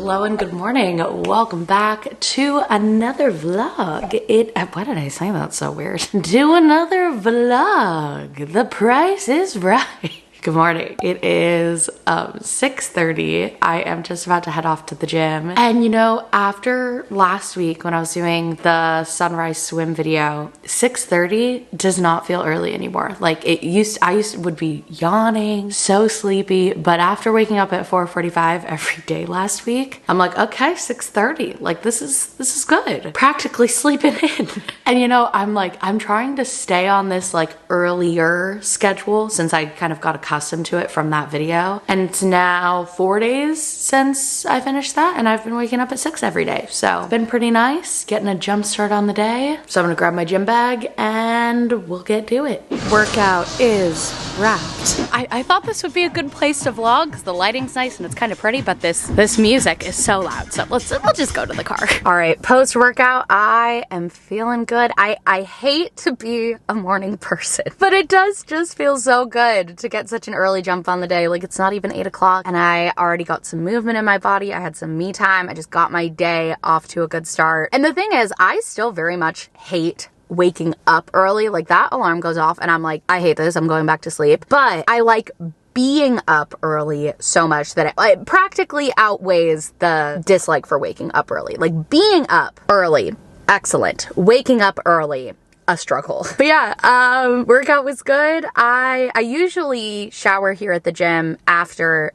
Hello and good morning. Welcome back to another vlog. Why did I say that so weird? To another vlog. The price is right. Good morning. It is 6:30. I am just about to head off to the gym. And you know, after last week when I was doing the sunrise swim video, 6:30 does not feel early anymore. Like I would be yawning, so sleepy, but after waking up at 4:45 every day last week, I'm like, okay, 6:30. Like this is good. Practically sleeping in. And you know, I'm trying to stay on this like earlier schedule since I kind of got accustomed to it from that video. And it's now 4 days since I finished that, and I've been waking up at 6 every day. So it's been pretty nice, getting a jump start on the day. So I'm gonna grab my gym bag and we'll get to it. Workout is wrapped. I thought this would be a good place to vlog because the lighting's nice and it's kind of pretty, but this music is so loud. So we'll just go to the car. All right, post-workout, I am feeling good. I hate to be a morning person, but it does just feel so good to get such an early jump on the day. Like it's not even 8 o'clock and I already got some movement in my body. I had some me time. I just got my day off to a good start. And the thing is, I still very much hate waking up early. Like that alarm goes off and I'm like, I hate this. I'm going back to sleep. But I like being up early so much that it practically outweighs the dislike for waking up early. Like being up early, excellent. Waking up early, a struggle. But yeah, workout was good. I usually shower here at the gym after,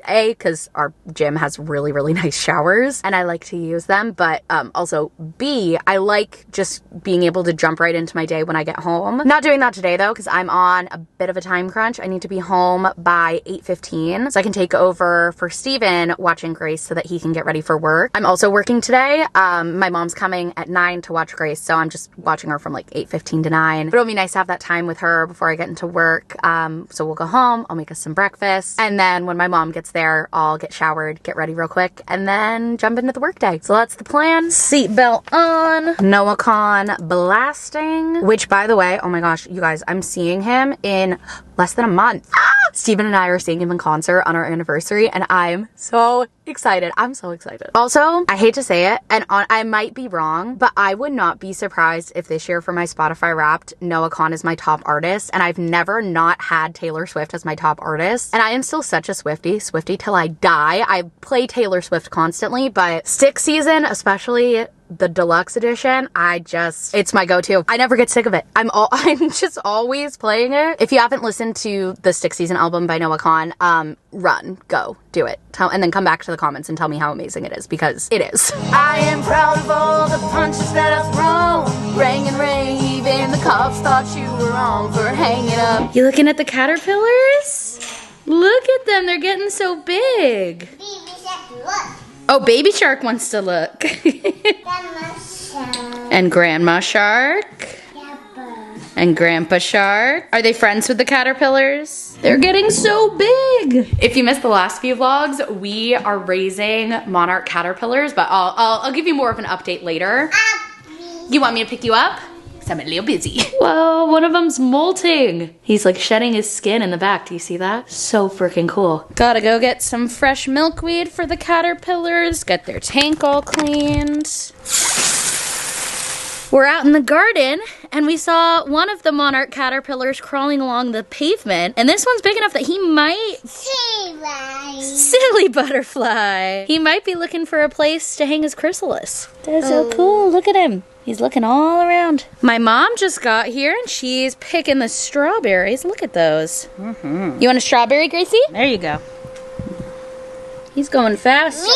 because our gym has really, really nice showers and I like to use them, but also B, I like just being able to jump right into my day when I get home. Not doing that today though, because I'm on a bit of a time crunch. I need to be home by 8:15 so I can take over for Steven watching Grace so that he can get ready for work. I'm also working today. My mom's coming at 9 to watch Grace, so I'm just watching her from like 8:15 to 9. But it'll be nice to have that time with her before I get into work. So we'll go home, I'll make us some breakfast, and then when my mom gets there, I'll get showered, get ready real quick, and then jump into the workday. So that's the plan. Seatbelt on, Noah Con blasting, which by the way, oh my gosh, you guys, I'm seeing him in less than a month. Steven and I are seeing him in concert on our anniversary and I'm so excited. I'm so excited. Also, I hate to say it, and I might be wrong, but I would not be surprised if this year for my Spotify Wrapped, Noah Con is my top artist, and I've never not had Taylor Swift as my top artist, and I am still such a Swiftie till I die. I play Taylor Swift constantly, but Stick Season, especially the deluxe edition, it's my go-to. I never get sick of it. I'm just always playing it. If you haven't listened to the Stick Season album by Noah Con, run, go, do it. And then come back to the comments and tell me how amazing it is, because it is. I am proud of all the punches that I've thrown. Rang and rave, and the cops thought you were wrong for hanging up. You looking at the caterpillars? Look at them, they're getting so big. Baby shark, look. Oh, Baby Shark wants to look. Grandma shark. And Grandma Shark. Grandpa. And Grandpa Shark. Are they friends with the caterpillars? They're getting so big. If you missed the last few vlogs, we are raising monarch caterpillars, but I'll give you more of an update later. You want me to pick you up? Because I'm a little busy. Whoa, one of them's molting. He's like shedding his skin in the back. Do you see that? So freaking cool. Gotta go get some fresh milkweed for the caterpillars, get their tank all cleaned. We're out in the garden and we saw one of the monarch caterpillars crawling along the pavement, and this one's big enough that he might... Silly butterfly. He might be looking for a place to hang his chrysalis. That's so cool. Look at him. He's looking all around. My mom just got here and she's picking the strawberries. Look at those. You want a strawberry, Gracie? There you go. He's going fast.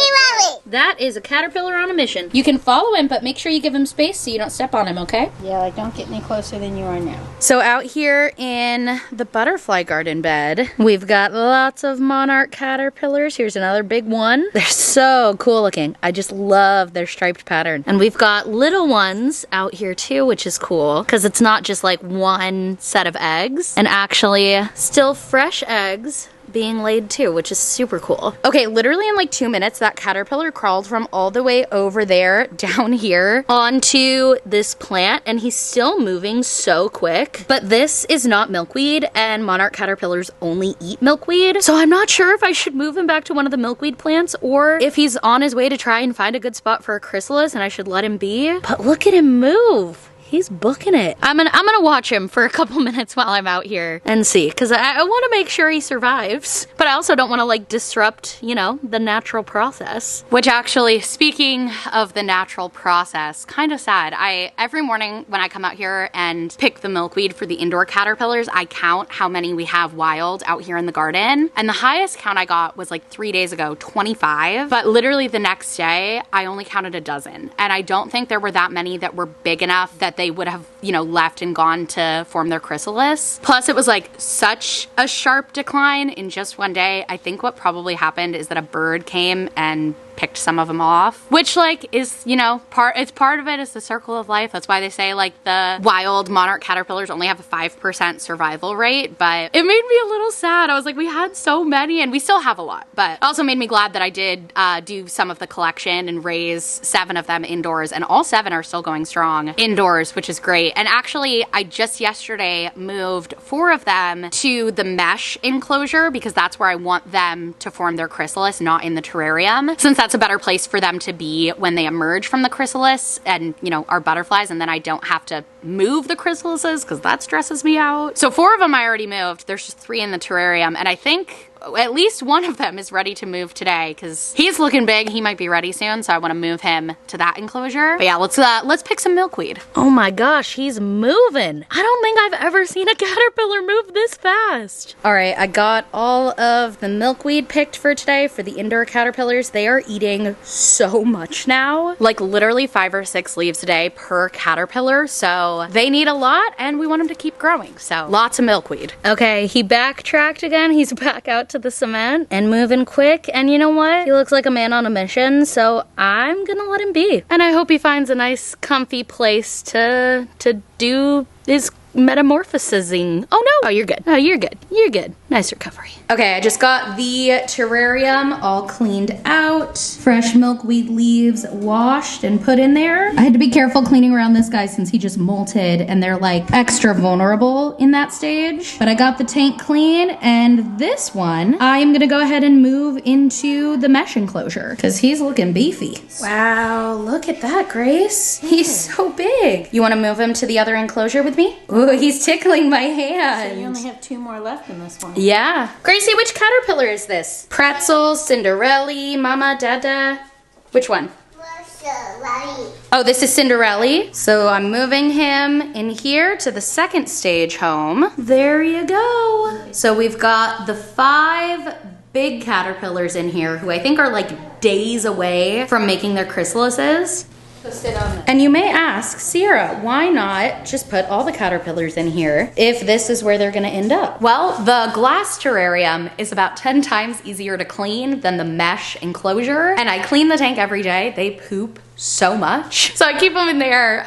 That is a caterpillar on a mission. You can follow him, but make sure you give him space so you don't step on him, okay? Yeah, like don't get any closer than you are now. So out here in the butterfly garden bed, we've got lots of monarch caterpillars. Here's another big one. They're so cool looking. I just love their striped pattern. And we've got little ones out here too, which is cool because it's not just like one set of eggs, and actually still fresh eggs being laid too, which is super cool. Okay, literally in like 2 minutes, that caterpillar crawled from all the way over there down here onto this plant, and he's still moving so quick. But this is not milkweed, and monarch caterpillars only eat milkweed. So I'm not sure if I should move him back to one of the milkweed plants or if he's on his way to try and find a good spot for a chrysalis and I should let him be. But look at him move. He's booking it. I'm gonna watch him for a couple minutes while I'm out here and see, because I want to make sure he survives, but I also don't want to like disrupt, you know, the natural process. Which actually, speaking of the natural process, kind of sad. Every morning when I come out here and pick the milkweed for the indoor caterpillars, I count how many we have wild out here in the garden, and the highest count I got was like 3 days ago, 25. But literally the next day, I only counted a dozen, and I don't think there were that many that were big enough that they would have, you know, left and gone to form their chrysalis. Plus it was like such a sharp decline in just one day. I think what probably happened is that a bird came and picked some of them off, which like is, you know, part of it is the circle of life. That's why they say like the wild monarch caterpillars only have a 5% survival rate. But it made me a little sad. I was like, we had so many and we still have a lot, but it also made me glad that I did do some of the collection and raise 7 of them indoors, and all 7 are still going strong indoors, which is great. And actually I just yesterday moved 4 of them to the mesh enclosure because that's where I want them to form their chrysalis, not in the terrarium, since that's a better place for them to be when they emerge from the chrysalis and, you know, are butterflies, and then I don't have to move the chrysalises because that stresses me out. So 4 of them I already moved. There's just 3 in the terrarium, and I think at least one of them is ready to move today because he's looking big. He might be ready soon, so I want to move him to that enclosure. But yeah, let's pick some milkweed. Oh my gosh, he's moving. I don't think I've ever seen a caterpillar move this fast. All right, I got all of the milkweed picked for today for the indoor caterpillars. They are eating so much now, like literally 5 or 6 leaves a day per caterpillar. So they need a lot, and we want them to keep growing. So lots of milkweed. Okay, he backtracked again. He's back out to the cement and moving quick, and you know what, he looks like a man on a mission, so I'm gonna let him be, and I hope he finds a nice comfy place to do his metamorphosing. Oh no! Oh, you're good. Oh, you're good. You're good. Nice recovery. Okay, I just got the terrarium all cleaned out. Fresh milkweed leaves washed and put in there. I had to be careful cleaning around this guy since he just molted and they're like extra vulnerable in that stage. But I got the tank clean, and this one I am gonna go ahead and move into the mesh enclosure because he's looking beefy. Wow, look at that, Grace. He's so big. You wanna move him to the other enclosure with me? Ooh, he's tickling my hand. So you only have 2 more left in this one. Yeah. Gracie, which caterpillar is this? Pretzel, Cinderella, Mama, Dada? Which one? Oh, this is Cinderella. So I'm moving him in here to the second stage home. There you go. So we've got the 5 big caterpillars in here who I think are like days away from making their chrysalises. So sit on it. And you may ask, Sierra, why not just put all the caterpillars in here if this is where they're gonna end up? Well, the glass terrarium is about 10 times easier to clean than the mesh enclosure. And I clean the tank every day. They poop so much. So I keep them in there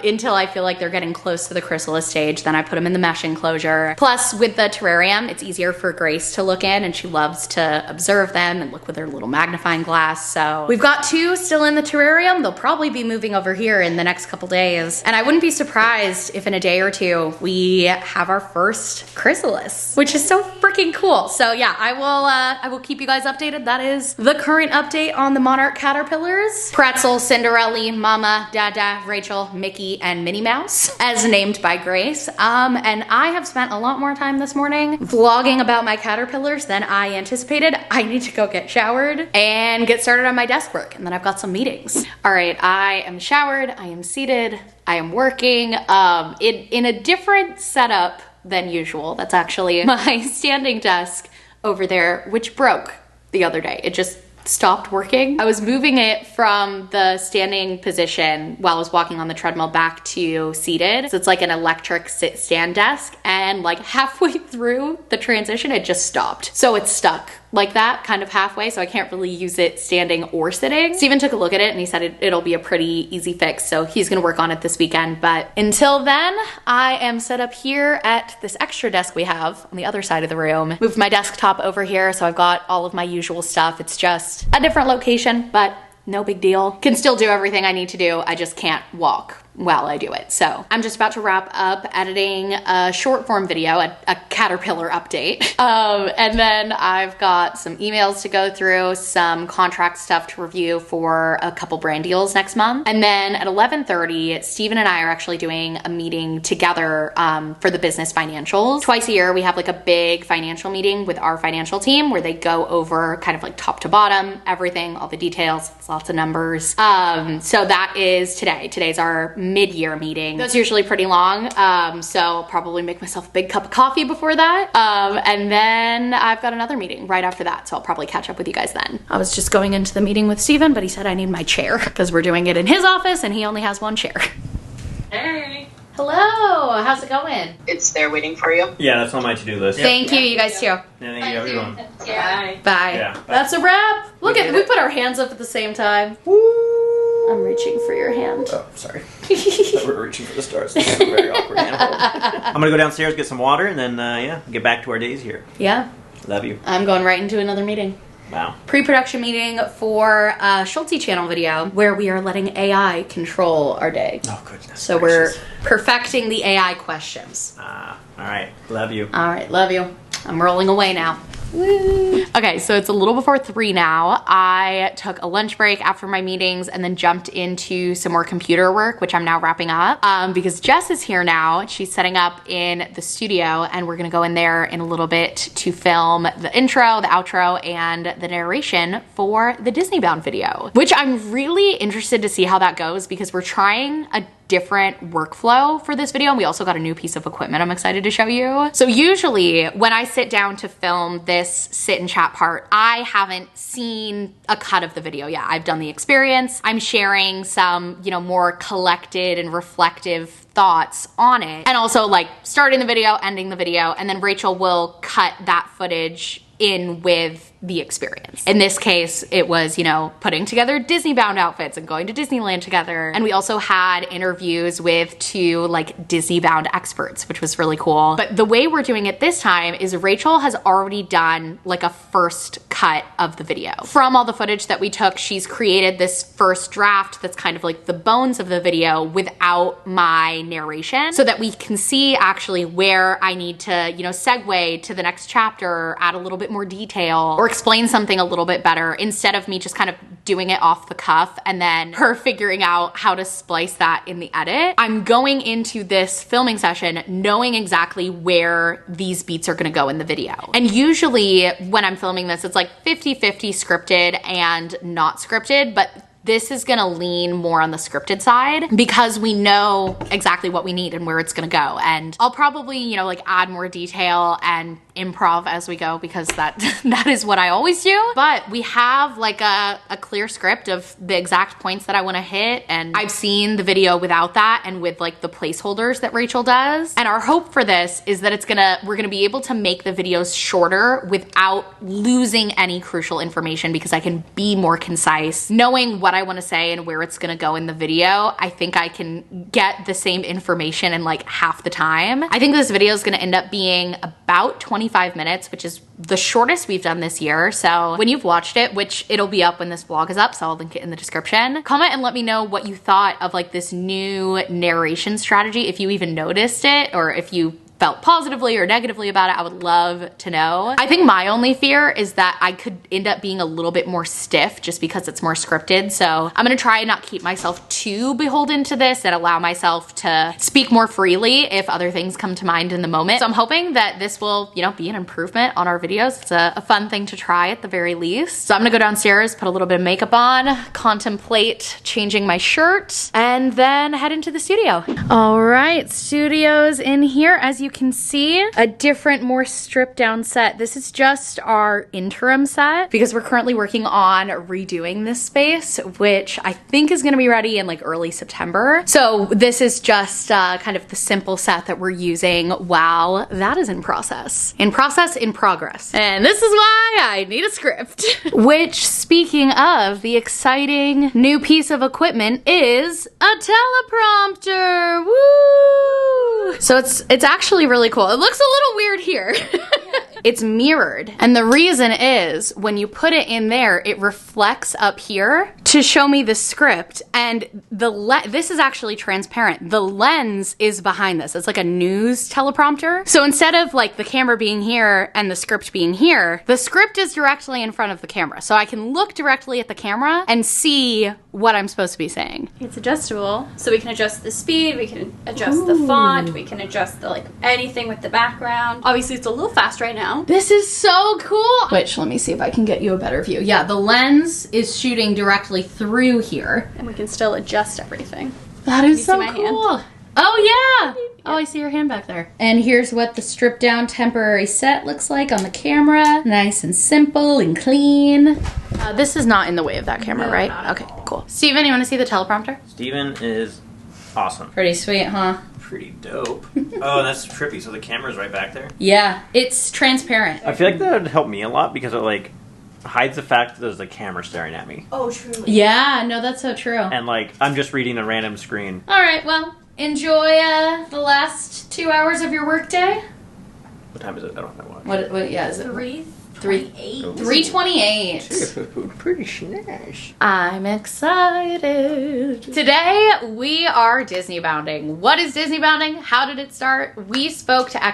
until I feel like they're getting close to the chrysalis stage. Then I put them in the mesh enclosure. Plus with the terrarium, it's easier for Grace to look in, and she loves to observe them and look with her little magnifying glass. So we've got 2 still in the terrarium. They'll probably be moving over here in the next couple days. And I wouldn't be surprised if in a day or 2 we have our first chrysalis, which is so freaking cool. So yeah, I will keep you guys updated. That is the current update on the monarch caterpillars. Pretzel, Cinderella, Mama, Dada, Rachel, Mickey, and Minnie Mouse, as named by Grace. And I have spent a lot more time this morning vlogging about my caterpillars than I anticipated. I need to go get showered and get started on my desk work, and then I've got some meetings. All right, I am showered, I am seated, I am working in a different setup than usual. That's actually my standing desk over there, which broke the other day. It just stopped working. I was moving it from the standing position while I was walking on the treadmill back to seated. So it's like an electric sit-stand desk, and like halfway through the transition, it just stopped. So it's stuck like that, kind of halfway, so I can't really use it standing or sitting. Steven took a look at it and he said it'll be a pretty easy fix, so he's gonna work on it this weekend. But until then, I am set up here at this extra desk we have on the other side of the room. Moved my desktop over here, so I've got all of my usual stuff. It's just a different location, but no big deal. Can still do everything I need to do. I just can't walk while I do it. So I'm just about to wrap up editing a short form video, a Caterpillar update. And then I've got some emails to go through, some contract stuff to review for a couple brand deals next month. And then at 11:30, Steven and I are actually doing a meeting together for the business financials. Twice a year, we have like a big financial meeting with our financial team where they go over kind of like top to bottom, everything, all the details, lots of numbers. So that is today. Today's our mid-year meeting. Those are usually pretty long, so I'll probably make myself a big cup of coffee before that. And then I've got another meeting right after that, so I'll probably catch up with you guys then. I was just going into the meeting with Steven, but he said I need my chair because we're doing it in his office and he only has one chair. Hey. Hello, how's it going? It's there waiting for you. Yeah, that's on my to-do list. Thank you, you guys too. Yeah, thank you, everyone. Bye. Bye. Yeah. That's a wrap. Look We at, did we it. put our hands up at the same time. I'm reaching for your hand. Oh, sorry. We're reaching for the stars. This is a very awkward handhold. I'm gonna go downstairs, get some water, and then, yeah, get back to our days here. Yeah, Love you. I'm going right into another meeting. Wow. Pre-production meeting for a Schultzzie channel video where we are letting AI control our day. Oh, goodness. So gracious. we're perfecting the AI questions. All right. Love you. All right, love you. I'm rolling away now. Woo. Okay, so it's a little before 3 now. I took a lunch break after my meetings and then jumped into some more computer work, which I'm now wrapping up because Jess is here now. She's setting up in the studio and we're gonna go in there in a little bit to film the intro, the outro, and the narration for the Disney Bound video, which I'm really interested to see how that goes because we're trying a different workflow for this video, and we also got a new piece of equipment I'm excited to show you. So usually when I sit down to film this sit and chat part, I haven't seen a cut of the video yet. I've done the experience. I'm sharing some, you know, more collected and reflective thoughts on it, and also like starting the video, ending the video, and then Rachel will cut that footage in with the experience. In this case, it was, you know, putting together Disney bound outfits and going to Disneyland together. And we also had interviews with 2 like Disney bound experts, which was really cool. But the way we're doing it this time is Rachel has already done like a first cut of the video. From all the footage that we took, she's created this first draft that's kind of like the bones of the video without my narration so that we can see actually where I need to, you know, segue to the next chapter, add a little bit more detail, or explain something a little bit better instead of me just kind of doing it off the cuff and then her figuring out how to splice that in the edit. I'm going into this filming session knowing exactly where these beats are gonna go in the video. And usually when I'm filming this, it's like 50-50 scripted and not scripted, but this is gonna lean more on the scripted side because we know exactly what we need and where it's gonna go. And I'll probably, you know, like add more detail and improv as we go because that is what I always do. But we have like a clear script of the exact points that I wanna hit. And I've seen the video without that and with like the placeholders that Rachel does. And our hope for this is that we're gonna be able to make the videos shorter without losing any crucial information because I can be more concise. Knowing what I wanna say and where it's gonna go in the video, I think I can get the same information in like half the time. I think this video is gonna end up being about 25 minutes, which is the shortest we've done this year. So when you've watched it, which it'll be up when this vlog is up, so I'll link it in the description, comment and let me know what you thought of like this new narration strategy, if you even noticed it or if you felt positively or negatively about it. I would love to know. I think my only fear is that I could end up being a little bit more stiff just because it's more scripted. So I'm gonna try and not keep myself too beholden to this and allow myself to speak more freely if other things come to mind in the moment. So I'm hoping that this will, you know, be an improvement on our videos. It's a fun thing to try at the very least. So I'm gonna go downstairs, put a little bit of makeup on, contemplate changing my shirt, and then head into the studio. All right, studio's in here. As you can see a different, more stripped down set. This is just our interim set because we're currently working on redoing this space, which I think is gonna be ready in like early September. So this is just kind of the simple set that we're using while that is in process. In progress. And this is why I need a script. Which, speaking of, the exciting new piece of equipment is a teleprompter. Woo! So it's actually really cool. It looks a little weird here. It's mirrored. And the reason is when you put it in there, it reflects up here to show me the script. And this is actually transparent. The lens is behind this. It's like a news teleprompter. So instead of like the camera being here and the script being here, the script is directly in front of the camera. So I can look directly at the camera and see what I'm supposed to be saying. It's adjustable, so we can adjust the speed, we can adjust the font, we can adjust the like anything with the background. Obviously it's a little fast right now. This is so cool. Which, let me see if I can get you a better view. Yeah, the lens is shooting directly through here. And we can still adjust everything. That is so hand? cool. Oh yeah. Oh, I see your hand back there. And here's what the stripped down temporary set looks like on the camera. Nice and simple and clean. This is not in the way of that camera, No, right? not at Okay, cool. Steven, you want to see the teleprompter? Steven is awesome. Pretty sweet, huh? Pretty dope. Oh, that's trippy. So the camera's right back there? Yeah, it's transparent. I feel like that would help me a lot because it like hides the fact that there's a camera staring at me. Oh, truly. Yeah, no, that's so true. And like, I'm just reading a random screen. All right, well, enjoy the last 2 hours of your workday. What time is it? I don't know what. What yeah, is it? 3:28. 3:28. Pretty nice. I'm excited. Today we are Disney bounding. What is Disney bounding? How did it start? We spoke to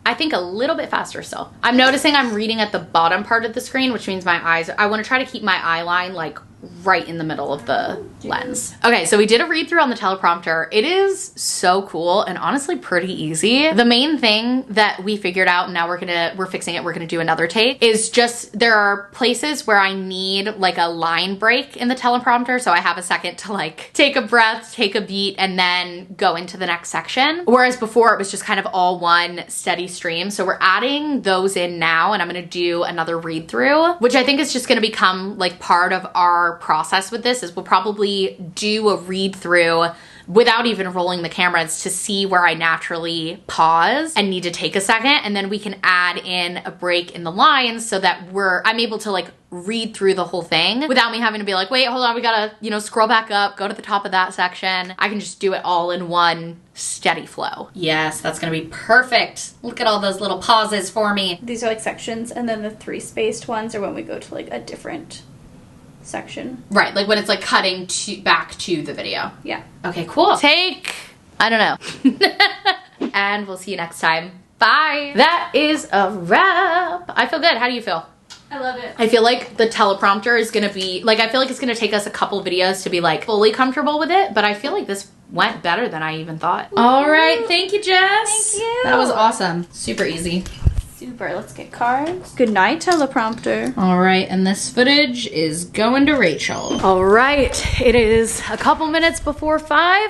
I think a little bit faster still. I'm noticing I'm reading at the bottom part of the screen, which means my eyes, I want to try to keep my eye line like right in the middle of the lens. Okay, so we did a read through on the teleprompter. It is so cool and honestly pretty easy. The main thing that we figured out, and now we're fixing it, we're gonna do another take, is just there are places where I need like a line break in the teleprompter, so I have a second to like take a breath, take a beat, and then go into the next section. Whereas before it was just kind of all one steady stream. So we're adding those in now, and I'm gonna do another read through, which I think is just gonna become like part of our process with this. Is we'll probably do a read through without even rolling the cameras to see where I naturally pause and need to take a second, and then we can add in a break in the lines so that I'm able to like read through the whole thing without me having to be like, wait, hold on, we gotta, you know, scroll back up, go to the top of that section. I can just do it all in one steady flow. Yes, that's gonna be perfect. Look at all those little pauses for me. These are like sections, and then the 3 spaced ones are when we go to like a different section. Right, like when it's like cutting back to the video. Yeah. Okay, cool. Take, I don't know. And we'll see you next time. Bye. That is a wrap. I feel good. How do you feel? I love it. I feel like the teleprompter is gonna be, like, I feel like it's gonna take us a couple videos to be like fully comfortable with it, but I feel like this went better than I even thought. All right, thank you, Jess. Thank you. That was awesome. Super easy. Super. Let's get cards. Good night, teleprompter. All right, and this footage is going to Rachel. All right, it is a couple minutes before 5.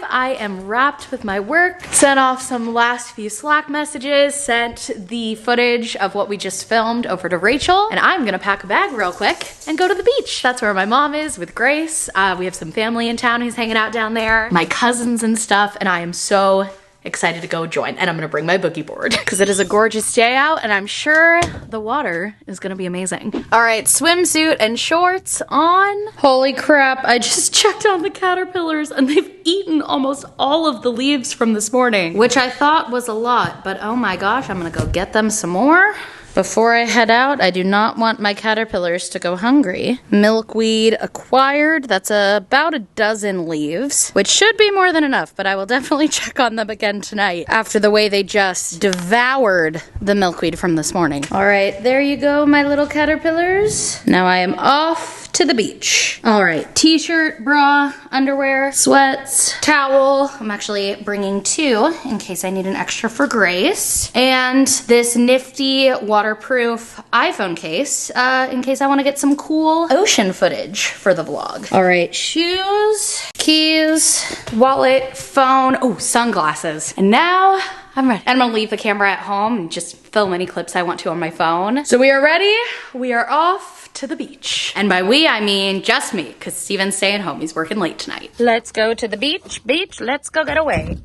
I am wrapped with my work, sent off some last few Slack messages, sent the footage of what we just filmed over to Rachel, and I'm gonna pack a bag real quick and go to the beach. That's where my mom is with Grace. We have some family in town who's hanging out down there, my cousins and stuff, and I am so excited to go join, and I'm gonna bring my boogie board because it is a gorgeous day out and I'm sure the water is gonna be amazing. All right, swimsuit and shorts on. Holy crap, I just checked on the caterpillars and they've eaten almost all of the leaves from this morning, which I thought was a lot, but oh my gosh, I'm gonna go get them some more. Before I head out, I do not want my caterpillars to go hungry. Milkweed acquired. That's about a dozen leaves, which should be more than enough, but I will definitely check on them again tonight after the way they just devoured the milkweed from this morning. All right, there you go, my little caterpillars. Now I am off to the beach. All right, t-shirt, bra, underwear, sweats, towel. I'm actually bringing 2 in case I need an extra for Grace. And this nifty waterproof iPhone case in case I want to get some cool ocean footage for the vlog. All right, shoes, keys, wallet, phone, oh, sunglasses. And now I'm ready. And I'm gonna leave the camera at home and just film any clips I want to on my phone. So we are ready. We are off to the beach. And by we, I mean just me, because Steven's staying home. He's working late tonight. Let's go to the beach. Beach, let's go get away.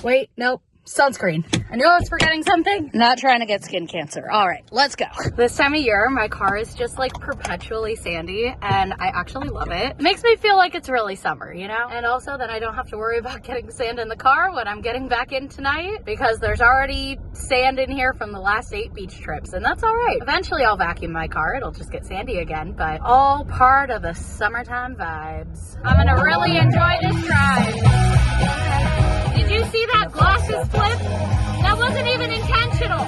Wait, nope. Sunscreen. I knew I was forgetting something. Not trying to get skin cancer. All right, let's go. This time of year, my car is just like perpetually sandy, and I actually love it. It makes me feel like it's really summer, you know? And also that I don't have to worry about getting sand in the car when I'm getting back in tonight, because there's already sand in here from the last 8 beach trips, and that's all right. Eventually I'll vacuum my car. It'll just get sandy again, but all part of the summertime vibes. I'm gonna really enjoy this drive. Did you see that glasses flip? That wasn't even intentional.